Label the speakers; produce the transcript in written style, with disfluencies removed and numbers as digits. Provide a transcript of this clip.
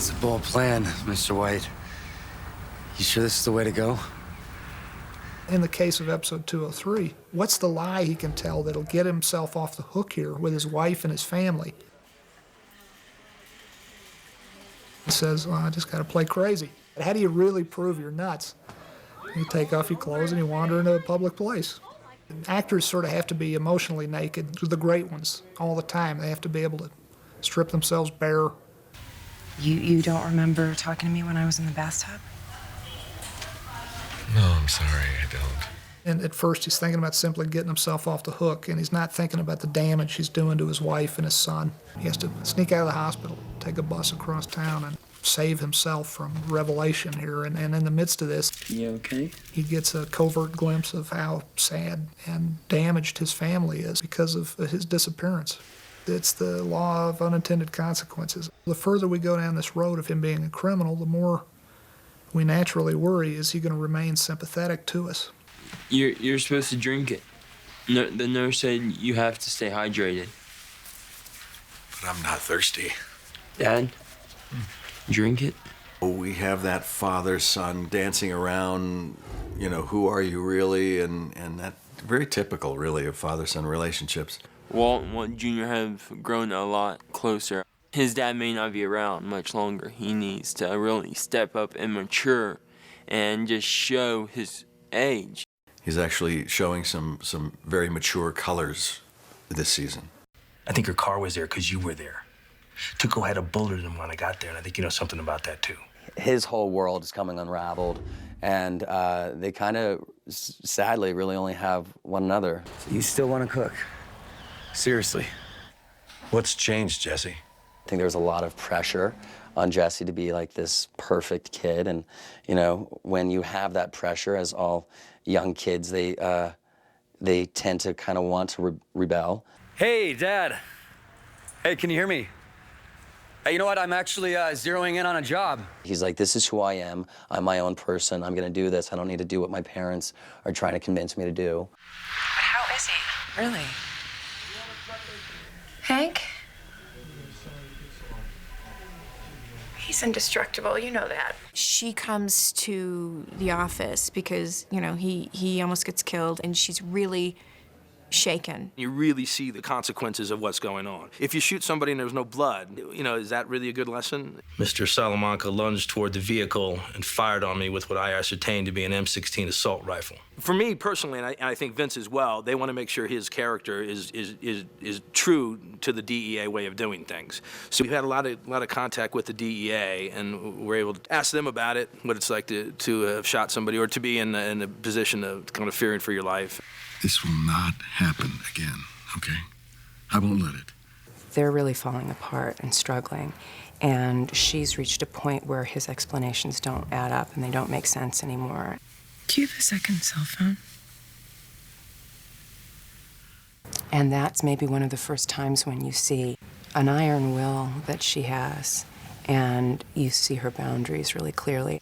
Speaker 1: It's a bold plan, Mr. White. You sure this is the way to go?
Speaker 2: In the case of episode 203, what's the lie he can tell that'll get himself off the hook here with his wife and his family? He says, well, I just got to play crazy. But how do you really prove you're nuts? You take off your clothes and you wander into a public place. Actors sort of have to be emotionally naked, the great ones, all the time. They have to be able to strip themselves bare.
Speaker 3: You don't remember talking to me when I was in the bathtub?
Speaker 4: No, I'm sorry, I don't.
Speaker 2: And at first he's thinking about simply getting himself off the hook, and he's not thinking about the damage he's doing to his wife and his son. He has to sneak out of the hospital, take a bus across town, and save himself from revelation here. And in the midst of this,
Speaker 5: you okay?
Speaker 2: He gets a covert glimpse of how sad and damaged his family is because of his disappearance. It's the law of unintended consequences. The further we go down this road of him being a criminal, the more we naturally worry, is he going to remain sympathetic to us?
Speaker 5: You're supposed to drink it. No, the nurse said you have to stay hydrated.
Speaker 4: But I'm not thirsty.
Speaker 5: Dad, drink it.
Speaker 4: We have that father-son dancing around, you know, who are you really? And that very typical, really, of father-son relationships.
Speaker 5: Walt and Walt Jr. have grown a lot closer. His dad may not be around much longer. He needs to really step up and mature and just show his age.
Speaker 4: He's actually showing some very mature colors this season.
Speaker 6: I think your car was there because you were there. Tuco had a bullet in him when I got there, and I think you know something about that, too.
Speaker 7: His whole world is coming unraveled, and they kind of, sadly, really only have one another.
Speaker 1: You still want to cook? Seriously.
Speaker 4: What's changed, Jesse?
Speaker 7: I think there's a lot of pressure on Jesse to be like this perfect kid, and you know, when you have that pressure, as all young kids, they tend to kind of want to rebel.
Speaker 8: Hey, Dad. Hey, can you hear me? Hey, you know what? I'm actually zeroing in on a job.
Speaker 7: He's like, this is who I am. I'm my own person. I'm gonna do this. I don't need to do what my parents are trying to convince me to do.
Speaker 3: But how is he? Really? Hank? He's indestructible, you know that.
Speaker 9: She comes to the office because, you know, he almost gets killed, and she's really shaken.
Speaker 10: You really see the consequences of what's going on. If you shoot somebody and there's no blood, you know, is that really a good lesson?
Speaker 6: Mr. Salamanca lunged toward the vehicle and fired on me with what I ascertained to be an M16 assault rifle.
Speaker 10: For me personally, and I think Vince as well, they want to make sure his character is true to the DEA way of doing things. So we've had a lot of contact with the DEA, and we're able to ask them about it, what it's like to have shot somebody or to be in a position of kind of fearing for your life.
Speaker 4: This will not happen again, okay? I won't let it.
Speaker 3: They're really falling apart and struggling, and she's reached a point where his explanations don't add up and they don't make sense anymore.
Speaker 9: Do you have a second cell phone?
Speaker 3: And that's maybe one of the first times when you see an iron will that she has, and you see her boundaries really clearly.